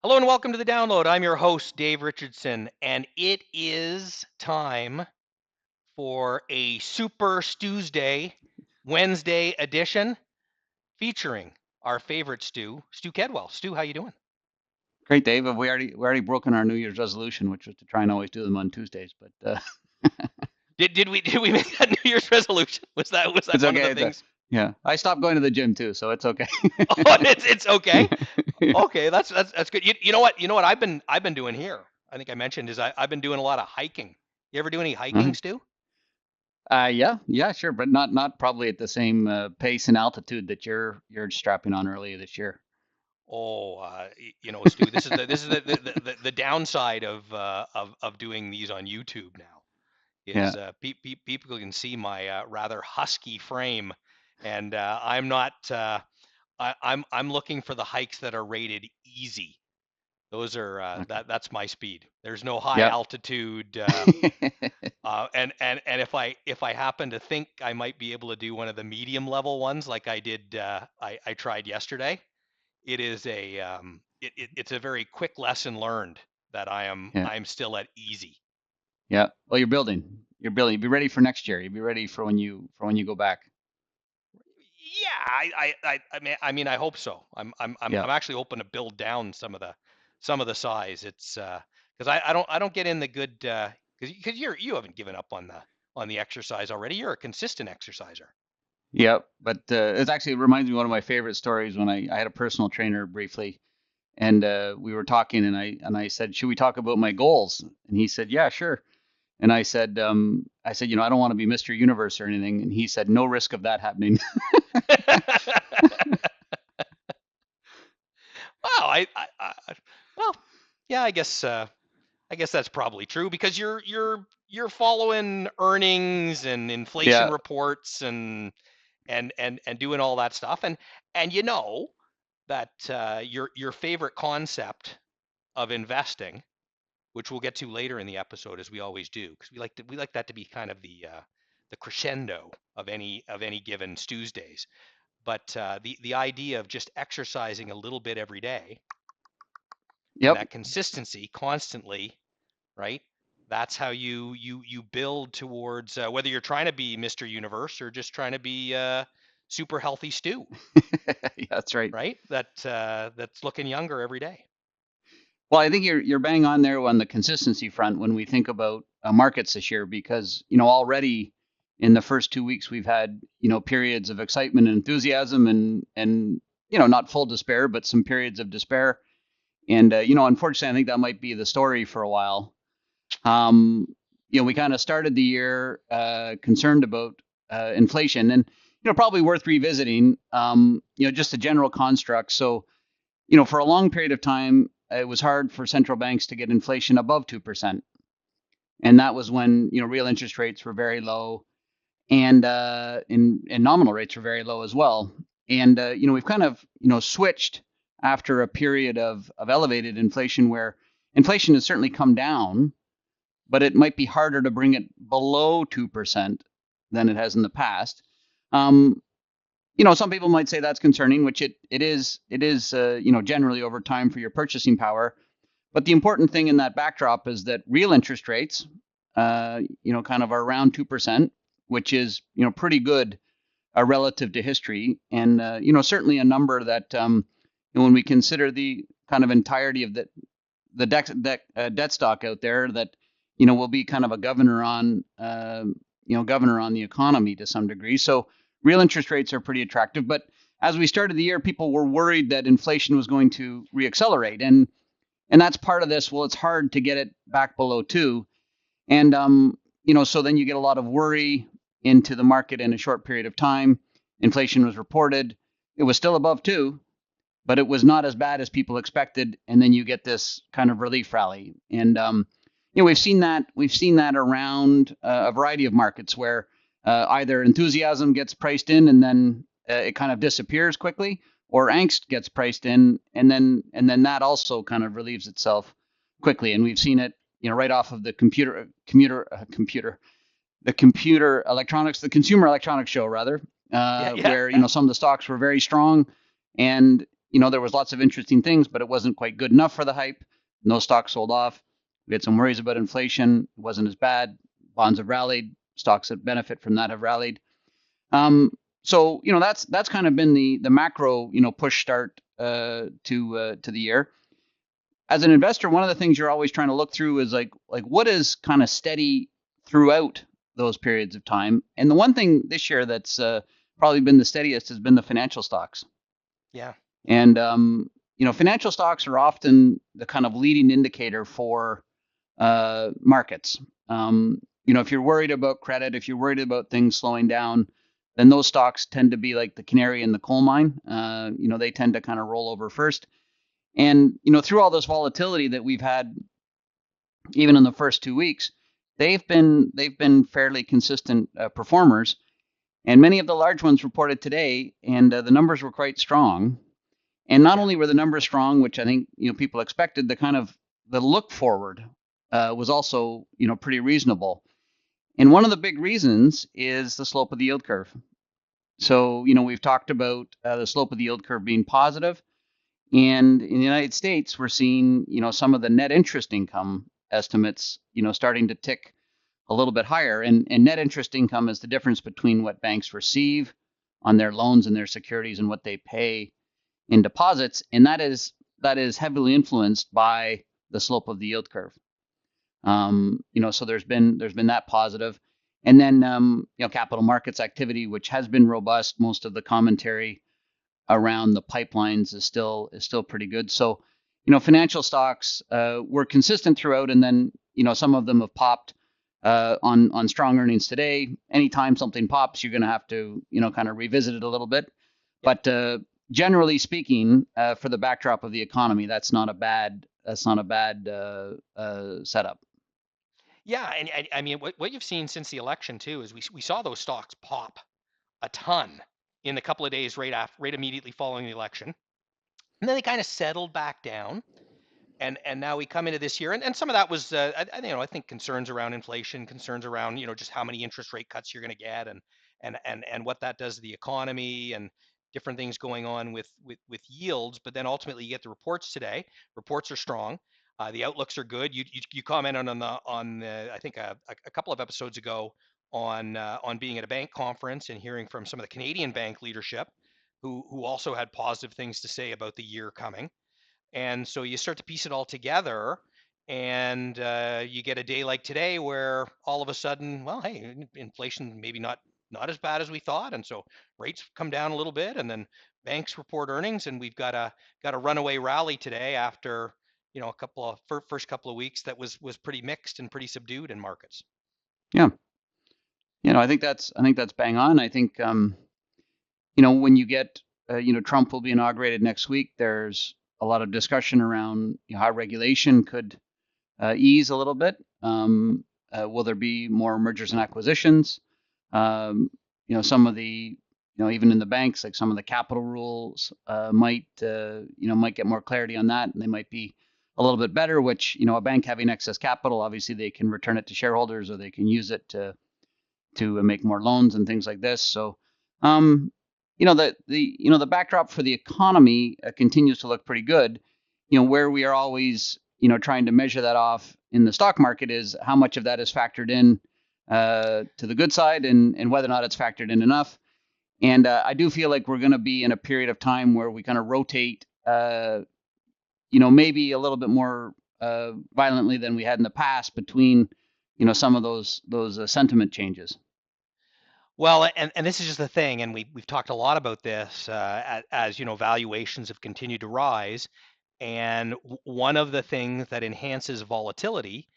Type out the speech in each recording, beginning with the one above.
Hello and welcome to the download. I'm your host, Dave Richardson, and it is time for a Super Tuesday Wednesday edition featuring our favorite Stu Kedwell. Stu, how you doing? Great, Dave. We already broken our New Year's resolution, which was to try and always do them on Tuesdays. But Did we make that New Year's resolution? Was that it's one of okay. the things? Yeah, I stopped going to the gym too, so it's okay. Oh, it's okay. Yeah. Okay, that's good. You know what I've been doing here. I think I mentioned is I've been doing a lot of hiking. You ever do any hiking, Uh-huh. Stu? Yeah, sure, but not probably at the same pace and altitude that you're strapping on earlier this year. Oh, Stu, this is the downside of doing these on YouTube now Yeah, is people can see my rather husky frame, and I'm not. I'm looking for the hikes that are rated easy. Those are okay. that's my speed. There's no high Yep. altitude, and if I happen to think I might be able to do one of the medium level ones like I did, I tried yesterday. It's a very quick lesson learned that Yeah, I'm still at easy. yeah. Well, you're building. You're building. Be ready for next year. You'll be ready for when you go back. Yeah, I mean I hope so. Yeah. I'm actually hoping to build down some of the size. It's because I don't get in the good because you haven't given up on the exercise already. You're a consistent exerciser. Yeah, but it reminds me of one of my favorite stories when I had a personal trainer briefly, and we were talking, and I said, "Should we talk about my goals?" And he said, "Yeah, sure." And I said, I don't want to be Mr. Universe or anything. And he said, "No risk of that happening." Well, well, yeah, I guess that's probably true because you're following earnings and inflation Yeah. reports and doing all that stuff and you know that your favorite concept of investing, which we'll get to later in the episode as we always do, because we like that to be kind of the crescendo of any given Tuesdays. But the idea of just exercising a little bit every day and Yep. that consistency constantly, right? That's how you build towards whether you're trying to be Mr. Universe or just trying to be super healthy Stu, Yeah, that's right. right? That's looking younger every day. Well, I think you're bang on there on the consistency front when we think about markets this year, because already in the first 2 weeks we've had periods of excitement and enthusiasm, and not full despair, but some periods of despair. And unfortunately, I think that might be the story for a while. Um, we kind of started the year concerned about inflation, and probably worth revisiting. Just the general construct. So for a long period of time, it was hard for central banks to get inflation above 2%, and that was when real interest rates were very low, and nominal rates were very low as well. And we've kind of switched after a period of elevated inflation, where inflation has certainly come down, but it might be harder to bring it below 2% than it has in the past. Um, some people might say that's concerning, which it is generally over time for your purchasing power. But the important thing in that backdrop is that real interest rates, kind of are around 2%, which is pretty good relative to history, and certainly a number that when we consider the kind of entirety of the debt stock out there, that will be kind of a governor on the economy to some degree. So real interest rates are pretty attractive. But as we started the year, people were worried that inflation was going to reaccelerate, and that's part of this. Well, it's hard to get it back below 2, and so then you get a lot of worry into the market in a short period of time. Inflation was reported; it was still above 2, but it was not as bad as people expected, and then you get this kind of relief rally. And we've seen that around a variety of markets where either enthusiasm gets priced in and then it kind of disappears quickly, or angst gets priced in and then that also kind of relieves itself quickly. And we've seen it right off of the computer electronics, the consumer electronics show rather, Yeah, yeah, where yeah. some of the stocks were very strong, and there was lots of interesting things, but it wasn't quite good enough for the hype. No stocks sold off. We had some worries about inflation. It wasn't as bad. Bonds have rallied. Stocks that benefit from that have rallied. Um, so that's kind of been the macro push start to the year. As an investor, one of the things you're always trying to look through is like what is kind of steady throughout those periods of time. And the one thing this year that's probably been the steadiest has been the financial stocks. Yeah. And financial stocks are often the kind of leading indicator for markets. If you're worried about credit, if you're worried about things slowing down, then those stocks tend to be like the canary in the coal mine. They tend to kind of roll over first. And through all this volatility that we've had, even in the first 2 weeks, they've been fairly consistent performers. And many of the large ones reported today, and the numbers were quite strong. And not Yeah. only were the numbers strong, which I think people expected, the look forward was also pretty reasonable. And one of the big reasons is the slope of the yield curve. So we've talked about the slope of the yield curve being positive, and in the United States, we're seeing some of the net interest income estimates starting to tick a little bit higher. And net interest income is the difference between what banks receive on their loans and their securities and what they pay in deposits, and that is heavily influenced by the slope of the yield curve. So there's been that positive, and then capital markets activity, which has been robust. Most of the commentary around the pipelines is still pretty good. So financial stocks were consistent throughout, and then some of them have popped on strong earnings today. Anytime something pops, you're going to have to kind of revisit it a little bit. Yep. But generally speaking, for the backdrop of the economy, that's not a bad setup. Yeah, and I mean, what you've seen since the election too is we saw those stocks pop a ton in the couple of days right immediately following the election, and then they kind of settled back down. And now we come into this year, and some of that was I think concerns around inflation, concerns around just how many interest rate cuts you're going to get, and what that does to the economy, and different things going on with yields. But then ultimately you get the reports today. Reports are strong. The outlooks are good. You commented on I think a couple of episodes ago on being at a bank conference and hearing from some of the Canadian bank leadership who also had positive things to say about the year coming. And so you start to piece it all together, and you get a day like today where all of a sudden, well, hey, inflation maybe not as bad as we thought, and so rates come down a little bit, and then banks report earnings, and we've got a runaway rally today after a couple of first couple of weeks that was pretty mixed and pretty subdued in markets. Yeah, I think that's bang on. I think when you get Trump will be inaugurated next week. There's a lot of discussion around how regulation could ease a little bit. Will there be more mergers and acquisitions? Some of the even in the banks, like some of the capital rules might get more clarity on that, and they might be a little bit better. Which a bank having excess capital, obviously they can return it to shareholders, or they can use it to make more loans and things like this. So the backdrop for the economy continues to look pretty good. Where we are always trying to measure that off in the stock market is how much of that is factored in to the good side, and whether or not it's factored in enough. And I do feel like we're going to be in a period of time where we kind of rotate, maybe a little bit more violently than we had in the past between some of those sentiment changes. Well, and this is just the thing, and we've talked a lot about this as valuations have continued to rise. And one of the things that enhances volatility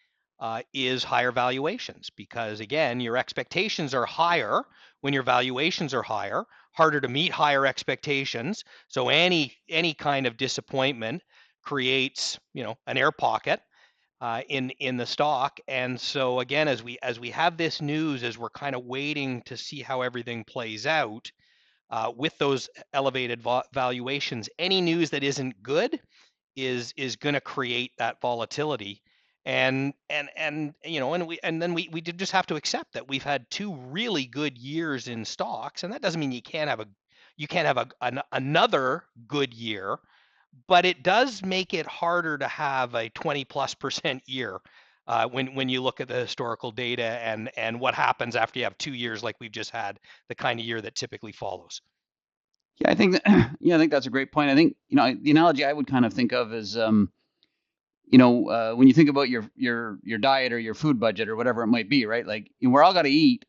is higher valuations, because again, your expectations are higher when your valuations are higher, harder to meet higher expectations. So any kind of disappointment creates an air pocket in the stock. And so again, as we have this news, as we're kind of waiting to see how everything plays out with those elevated valuations, any news that isn't good is going to create that volatility. And then we just have to accept that we've had two really good years in stocks, and that doesn't mean you can't have have another good year, but it does make it harder to have a 20+% year when you look at the historical data and what happens after you have 2 years like we've just had, the kind of year that typically follows. Yeah, I think yeah, I think that's a great point. I think, the analogy I would kind of think of is, when you think about your diet or your food budget or whatever it might be, right? Like, we're all got to eat.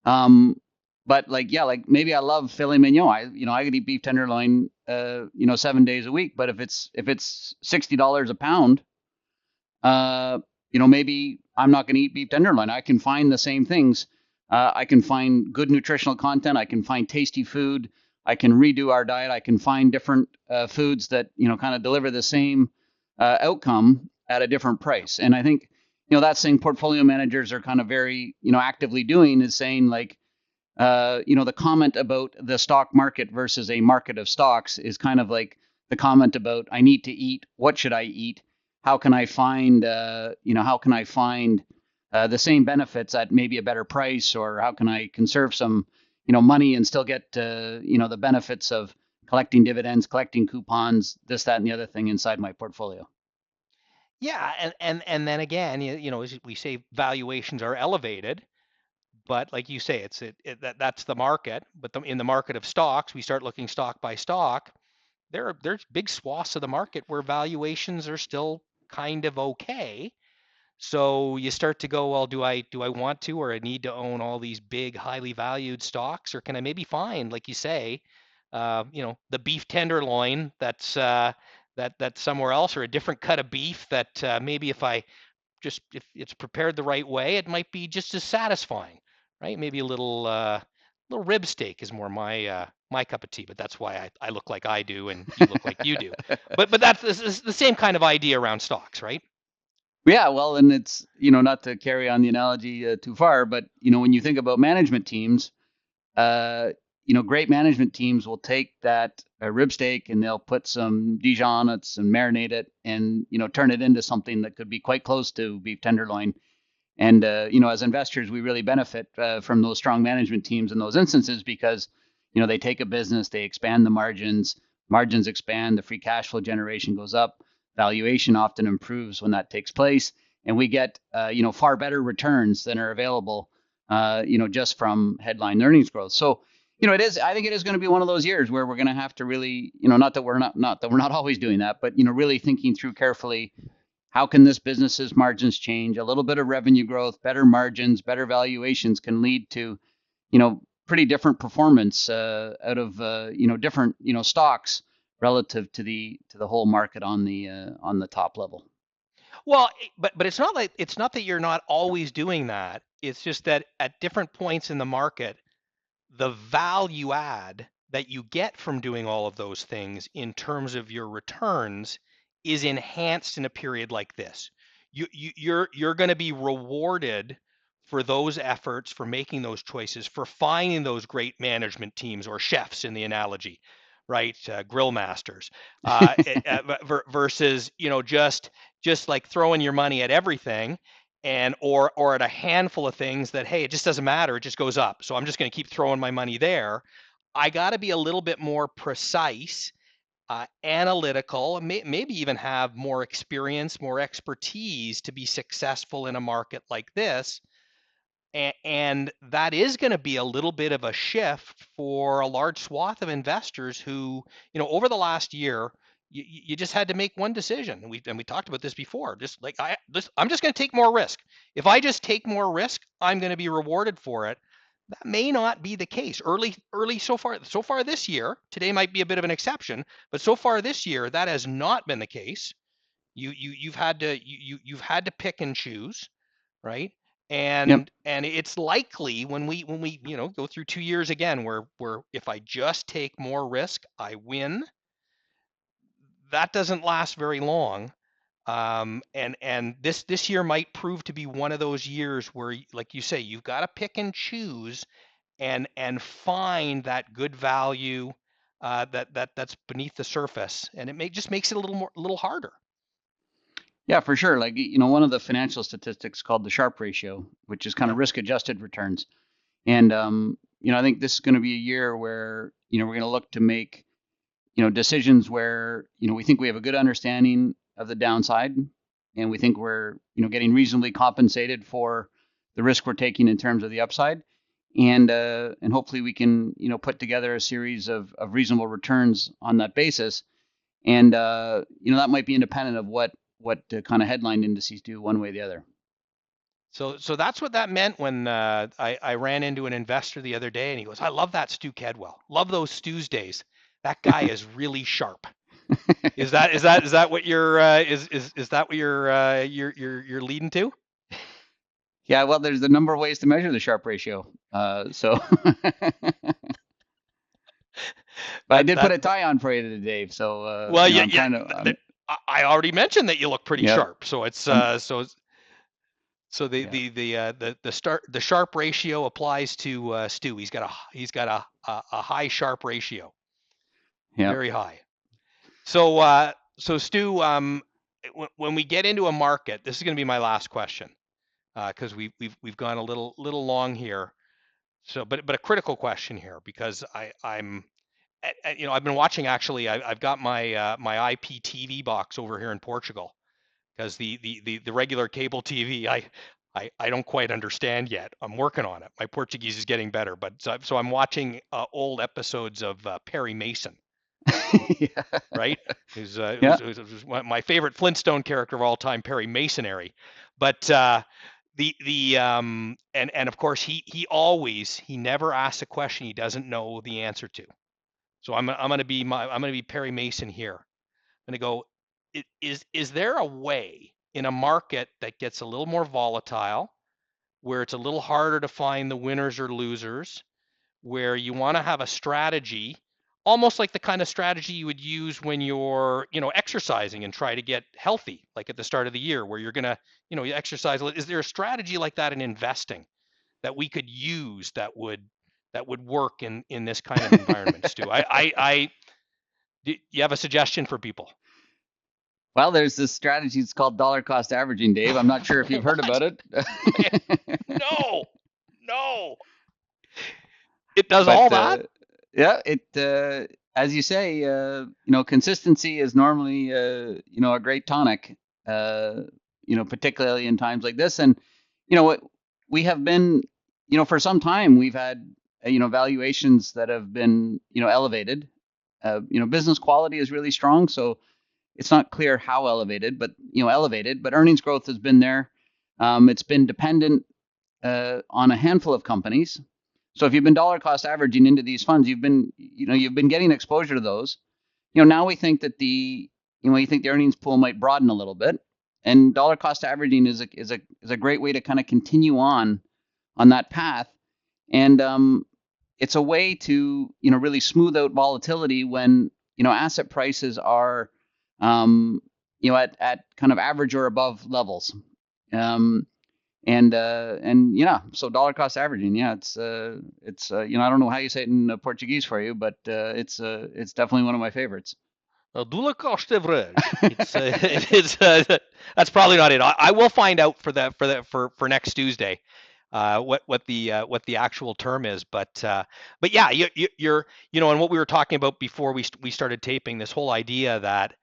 Um, but like, yeah, like maybe I love filet mignon. I could eat beef tenderloin, 7 days a week. But if it's $60 a pound, uh, maybe I'm not going to eat beef tenderloin. I can find the same things. I can find good nutritional content. I can find tasty food. I can redo our diet. I can find different foods that kind of deliver the same outcome at a different price. And I think that's thing portfolio managers are kind of very actively doing, is saying like, the comment about the stock market versus a market of stocks is kind of like the comment about I need to eat. What should I eat? How can I find, the same benefits at maybe a better price, or how can I conserve some, money and still get, the benefits of collecting dividends, collecting coupons, this, that, and the other thing inside my portfolio. Yeah, and then again, as we say, valuations are elevated, but like you say, that's the market. But in the market of stocks, we start looking stock by stock. There's big swaths of the market where valuations are still kind of okay. So you start to go, well, do I want to, or I need to own all these big, highly valued stocks, or can I maybe find, like you say, the beef tenderloin that's somewhere else, or a different cut of beef that maybe if it's prepared the right way, it might be just as satisfying, right? Maybe a little rib steak is more my cup of tea, but that's why I look like I do and you look like you do. But that's the same kind of idea around stocks, right? Yeah, well, and it's, not to carry on the analogy too far, but, when you think about management teams, uh, great management teams will take that rib steak and they'll put some Dijon on it and marinate it and, turn it into something that could be quite close to beef tenderloin. And, as investors, we really benefit from those strong management teams in those instances because, they take a business, they expand the margins expand, the free cash flow generation goes up, valuation often improves when that takes place. And we get, far better returns than are available, just from headline earnings growth. So, I think it is going to be one of those years where we're going to have to really, not that we're not always doing that, but, really thinking through carefully, how can this business's margins change? A little bit of revenue growth, better margins, better valuations can lead to, pretty different performance out of different stocks relative to the whole market on the top level. Well, but it's not that you're not always doing that. It's just that at different points in the market, the value add that you get from doing all of those things in terms of your returns is enhanced in a period like this. You're going to be rewarded for those efforts, for making those choices, for finding those great management teams, or chefs in the analogy, right? Grill masters, versus just like throwing your money at everything, and or at a handful of things that, hey, it just doesn't matter, it just goes up, so I'm just going to keep throwing my money there. I got to be a little bit more precise, analytical, maybe even have more experience, more expertise to be successful in a market like this. And that is going to be a little bit of a shift for a large swath of investors who, over the last year, you just had to make one decision. And we talked about this before. Just like I'm just going to take more risk. If I just take more risk, I'm going to be rewarded for it. That may not be the case early so far this year. Today might be a bit of an exception, but so far this year, that has not been the case. You've had to pick and choose, right? Yep. And it's likely when we go through 2 years again, where if I just take more risk, I win. That doesn't last very long. And this year might prove to be one of those years where, like you say, you've got to pick and choose and find that good value, that's beneath the surface, and just makes it a little harder. Yeah, for sure. Like, one of the financial statistics called the Sharpe ratio, which is kind Yeah. of risk adjusted returns. And, I think this is going to be a year where, we're going to look to make, decisions where, we think we have a good understanding of the downside, and we think we're, getting reasonably compensated for the risk we're taking in terms of the upside. And hopefully we can, put together a series of reasonable returns on that basis. And, that might be independent of what kind of headline indices do one way or the other. So that's what that meant when I ran into an investor the other day, and he goes, "I love that Stu Kedwell. Love those Tuesdays. That guy is really sharp." Is that what you're is that what you're leading to? Yeah, well, there's a number of ways to measure the Sharpe ratio. So, but I That did put that a tie on for you today, Dave. So, well, yeah, I'm yeah. trying to, I already mentioned that you look pretty yeah, sharp. So it's I'm, so yeah, the Sharpe ratio applies to Stu. He's got a high Sharpe ratio, yeah. very high. So Stu, when we get into a market, this is going to be my last question because we've gone a little long here. So, but a critical question here because I'm I've been watching actually. I've got my IPTV box over here in Portugal because the regular cable TV I don't quite understand yet. I'm working on it. My Portuguese is getting better, but so I'm watching old episodes of Perry Mason, Yeah, right? Who's, yeah. who's my favorite Flintstone character of all time, Perry Masonary. But the and of course he never asks a question he doesn't know the answer to. So I'm gonna be Perry Mason here. I'm gonna go. Is there a way in a market that gets a little more volatile, where it's a little harder to find the winners or losers, where you want to have a strategy, almost like the kind of strategy you would use when you're, exercising and try to get healthy, like at the start of the year, where you're gonna, you exercise. Is there a strategy like that in investing that we could use that would work in this kind of environment, Stu? Do you have a suggestion for people? Well, there's this strategy. It's called dollar cost averaging, Dave. I'm not sure if you've heard What? about it. No, no. It does all But that? yeah, as you say, consistency is normally, a great tonic, particularly in times like this. And, what we have been, for some time, we've had, valuations that have been, elevated. Business quality is really strong. So it's not clear how elevated, but, elevated. But earnings growth has been there. It's been dependent on a handful of companies. So if you've been dollar cost averaging into these funds, you've been getting exposure to those. Now we think that you think the earnings pool might broaden a little bit, and dollar cost averaging is a great way to kind of continue on that path. And it's a way to really smooth out volatility when asset prices are at kind of average or above levels. Um, and yeah, so dollar cost averaging, yeah, I don't know how you say it in Portuguese for you, but it's definitely one of my favorites. Dollar cost average. It's it's that's probably not it. I will find out for next Tuesday, what the actual term is. But yeah, you're and what we were talking about before we started taping, this whole idea that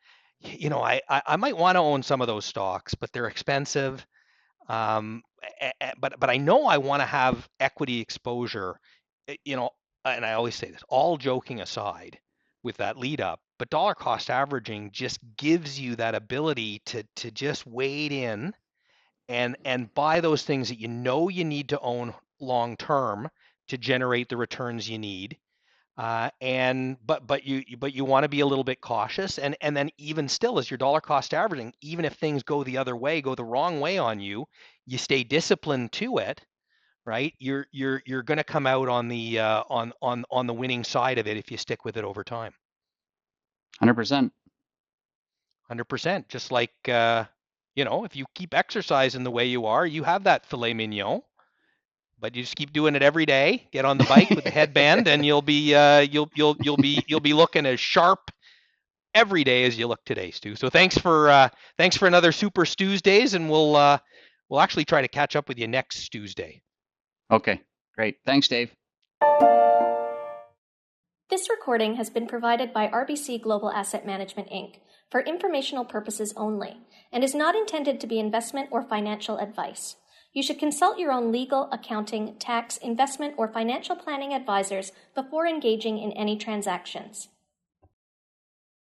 I might want to own some of those stocks, but they're expensive. But I know I want to have equity exposure, and I always say this, all joking aside, with that lead up, but dollar cost averaging just gives you that ability to just wade in and buy those things that you need to own long term to generate the returns you need. And but you want to be a little bit cautious, and then even still, as your dollar cost averaging, even if things go the other way, go the wrong way on you, you stay disciplined to it, right? You're going to come out on the on the winning side of it if you stick with it over time. 100%. 100%. Just like if you keep exercising the way you are, you have that filet mignon. But you just keep doing it every day. Get on the bike with the headband, and you'll be looking as sharp every day as you look today, Stu. So thanks for another Super Stu's Days, and we'll actually try to catch up with you next Tuesday. Okay, great. Thanks, Dave. This recording has been provided by RBC Global Asset Management, Inc. for informational purposes only and is not intended to be investment or financial advice. You should consult your own legal, accounting, tax, investment, or financial planning advisors before engaging in any transactions.